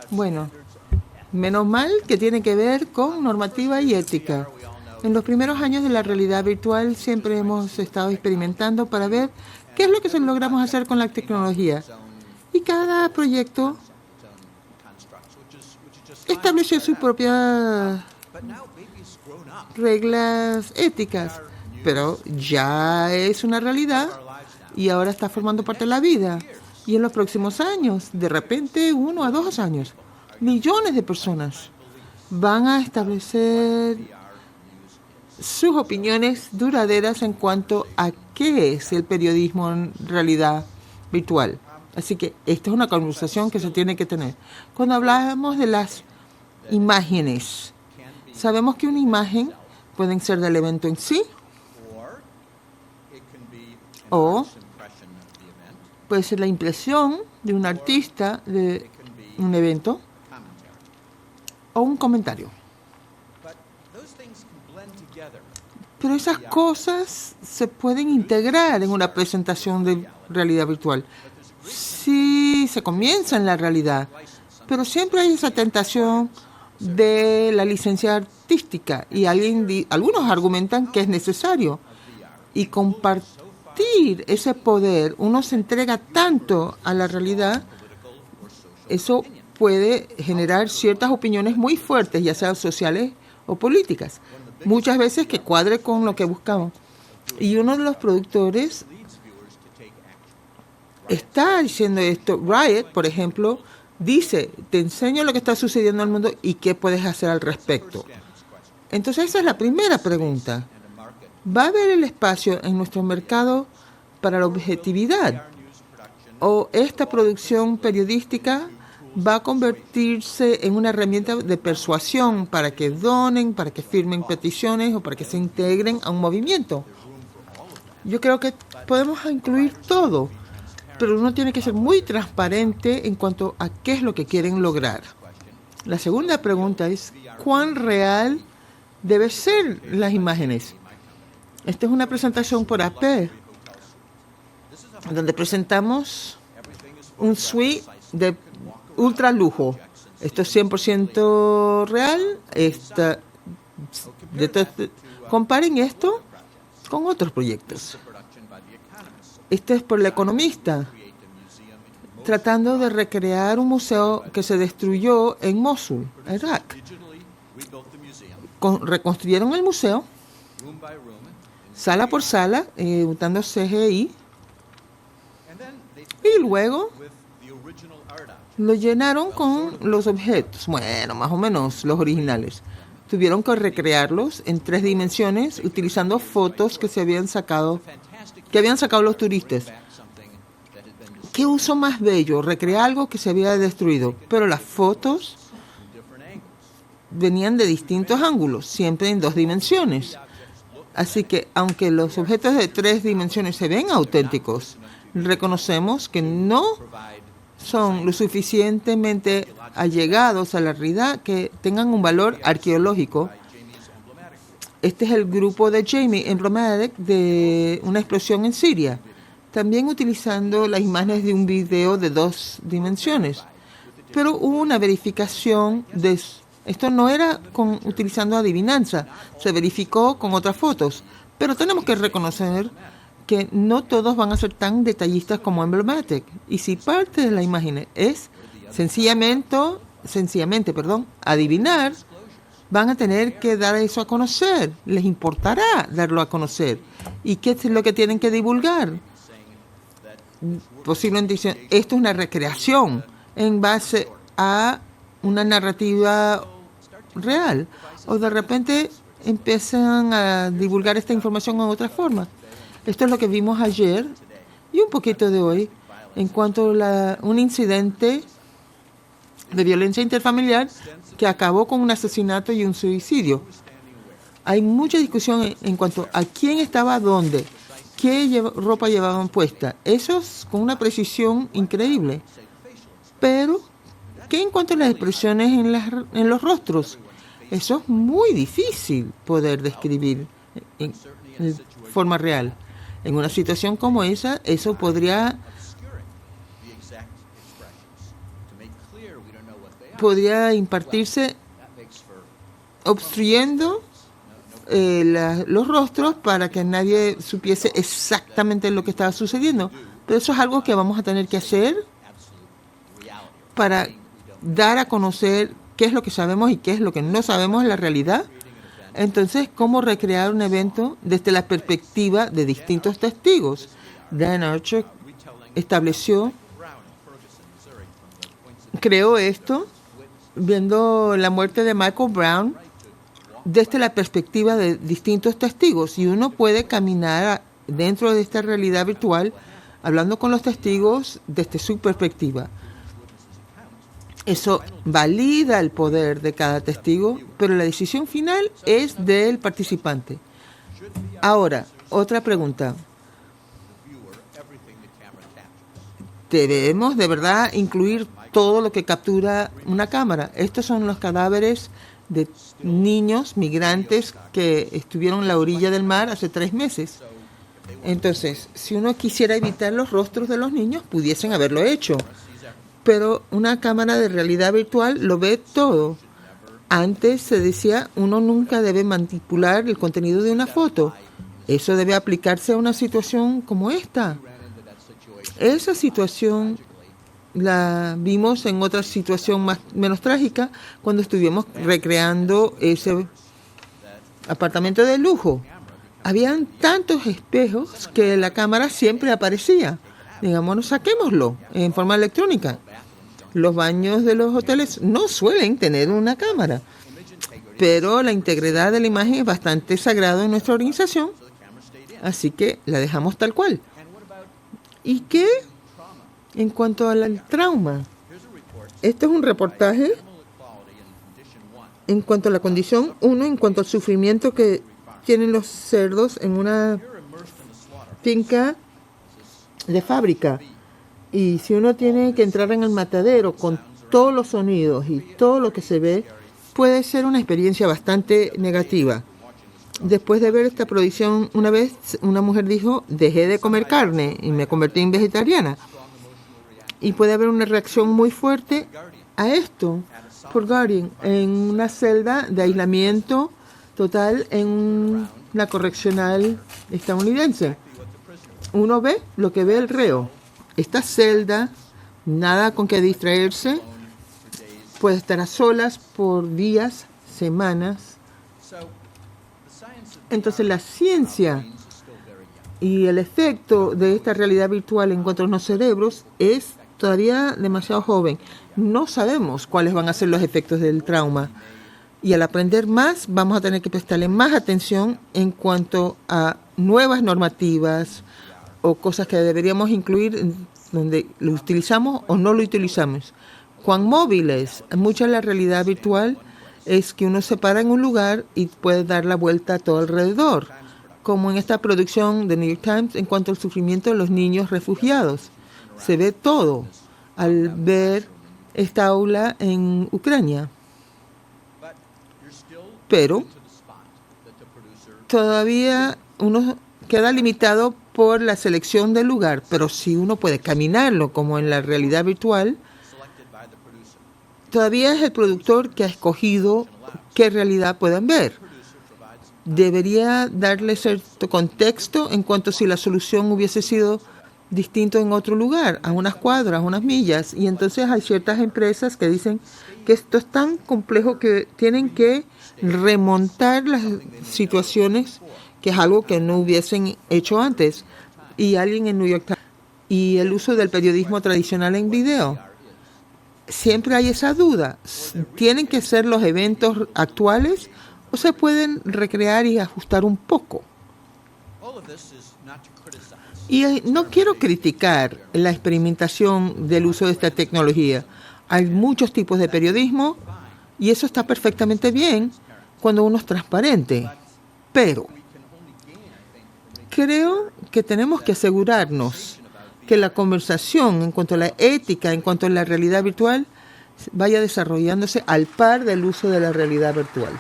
Bueno, menos mal que tiene que ver con normativa y ética. En los primeros años de la realidad virtual siempre hemos estado experimentando para ver qué es lo que logramos hacer con la tecnología. Y cada proyecto estableció sus propias reglas éticas, pero ya es una realidad y ahora está formando parte de la vida. Y en los próximos años, de repente, 1 a 2 años, millones de personas van a establecer sus opiniones duraderas en cuanto a qué es el periodismo en realidad virtual. Así que esta es una conversación que se tiene que tener. Cuando hablamos de las imágenes, sabemos que una imagen puede ser del evento en sí o puede ser la impresión de un artista de un evento o un comentario. Pero esas cosas se pueden integrar en una presentación de realidad virtual. Sí, se comienza en la realidad, pero siempre hay esa tentación de la licencia artística y algunos argumentan que es necesario. Y compartir ese poder, uno se entrega tanto a la realidad, eso puede generar ciertas opiniones muy fuertes, ya sean sociales o políticas, muchas veces que cuadre con lo que buscamos. Y uno de los productores está diciendo esto. Riot, por ejemplo, dice, te enseño lo que está sucediendo en el mundo y qué puedes hacer al respecto. Entonces esa es la primera pregunta. ¿Va a haber el espacio en nuestro mercado para la objetividad? ¿O esta producción periodística va a convertirse en una herramienta de persuasión para que donen, para que firmen peticiones o para que se integren a un movimiento? Yo creo que podemos incluir todo, pero uno tiene que ser muy transparente en cuanto a qué es lo que quieren lograr. La segunda pregunta es, ¿cuán real deben ser las imágenes? Esta es una presentación por AP, donde presentamos un suite de ultra lujo. Esto es 100% real. Comparen esto con otros proyectos. Este es por El Economista, tratando de recrear un museo que se destruyó en Mosul, Irak. Reconstruyeron el museo, sala por sala, usando CGI, y luego lo llenaron con los objetos, bueno, más o menos los originales. Tuvieron que recrearlos en 3 dimensiones utilizando fotos que habían sacado los turistas. ¿Qué uso más bello? Recrear algo que se había destruido, pero las fotos venían de distintos ángulos, siempre en 2 dimensiones. Así que, aunque los objetos de 3 dimensiones se ven auténticos, reconocemos que no son lo suficientemente allegados a la realidad que tengan un valor arqueológico. Este es el grupo de Jamie Emblematic de una explosión en Siria, también utilizando las imágenes de un video de 2 dimensiones. Pero hubo una verificación de esto, no era utilizando adivinanza, se verificó con otras fotos. Pero tenemos que reconocer que no todos van a ser tan detallistas como Emblematic. Y si parte de la imagen es sencillamente, adivinar, van a tener que dar eso a conocer. Les importará darlo a conocer. ¿Y qué es lo que tienen que divulgar? Posiblemente dicen, esto es una recreación en base a una narrativa real. O de repente empiezan a divulgar esta información en otra forma. Esto es lo que vimos ayer y un poquito de hoy en cuanto a un incidente de violencia interfamiliar que acabó con un asesinato y un suicidio. Hay mucha discusión en cuanto a quién estaba dónde, qué ropa llevaban puesta. Eso es con una precisión increíble. Pero, ¿qué en cuanto a las expresiones en los rostros? Eso es muy difícil poder describir en forma real. En una situación como esa, eso podría podría impartirse obstruyendo los rostros para que nadie supiese exactamente lo que estaba sucediendo. Pero eso es algo que vamos a tener que hacer para dar a conocer qué es lo que sabemos y qué es lo que no sabemos en la realidad. Entonces, ¿cómo recrear un evento desde la perspectiva de distintos testigos? Dan Archer creó esto viendo la muerte de Michael Brown desde la perspectiva de distintos testigos, y uno puede caminar dentro de esta realidad virtual hablando con los testigos desde su perspectiva. Eso valida el poder de cada testigo, pero la decisión final es del participante. Ahora, otra pregunta. ¿Debemos de verdad incluir todo lo que captura una cámara? Estos son los cadáveres de niños migrantes que estuvieron en la orilla del mar hace 3 meses. Entonces, si uno quisiera evitar los rostros de los niños, pudiesen haberlo hecho. Pero una cámara de realidad virtual lo ve todo. Antes se decía, uno nunca debe manipular el contenido de una foto. Eso debe aplicarse a una situación como esta. Esa situación la vimos en otra situación menos trágica cuando estuvimos recreando ese apartamento de lujo. Habían tantos espejos que la cámara siempre aparecía. Digamos, saquémoslo en forma electrónica. Los baños de los hoteles no suelen tener una cámara, pero la integridad de la imagen es bastante sagrada en nuestra organización, así que la dejamos tal cual. ¿Y qué? En cuanto al trauma, este es un reportaje en cuanto a la condición 1, en cuanto al sufrimiento que tienen los cerdos en una finca de fábrica. Y si uno tiene que entrar en el matadero con todos los sonidos y todo lo que se ve, puede ser una experiencia bastante negativa. Después de ver esta producción, una vez una mujer dijo, dejé de comer carne y me convertí en vegetariana. Y puede haber una reacción muy fuerte a esto por Guardian, en una celda de aislamiento total en la correccional estadounidense. Uno ve lo que ve el reo. Esta celda, nada con que distraerse, puede estar a solas por días, semanas. Entonces la ciencia y el efecto de esta realidad virtual en cuanto a los cerebros es todavía demasiado joven. No sabemos cuáles van a ser los efectos del trauma. Y al aprender más, vamos a tener que prestarle más atención en cuanto a nuevas normativas o cosas que deberíamos incluir donde lo utilizamos o no lo utilizamos. Cuán móviles, mucha de la realidad virtual es que uno se para en un lugar y puede dar la vuelta a todo alrededor, como en esta producción de New York Times en cuanto al sufrimiento de los niños refugiados. Se ve todo al ver esta aula en Ucrania. Pero todavía uno queda limitado por la selección del lugar, pero si uno puede caminarlo como en la realidad virtual, todavía es el productor que ha escogido qué realidad pueden ver. Debería darle cierto contexto en cuanto si la solución hubiese sido distinto en otro lugar, a unas cuadras, unas millas, y entonces hay ciertas empresas que dicen que esto es tan complejo que tienen que remontar las situaciones, que es algo que no hubiesen hecho antes. Y alguien en New York Times, y el uso del periodismo tradicional en video. Siempre hay esa duda. ¿Tienen que ser los eventos actuales o se pueden recrear y ajustar un poco? Y no quiero criticar la experimentación del uso de esta tecnología. Hay muchos tipos de periodismo y eso está perfectamente bien cuando uno es transparente. Pero creo que tenemos que asegurarnos que la conversación en cuanto a la ética, en cuanto a la realidad virtual, vaya desarrollándose al par del uso de la realidad virtual.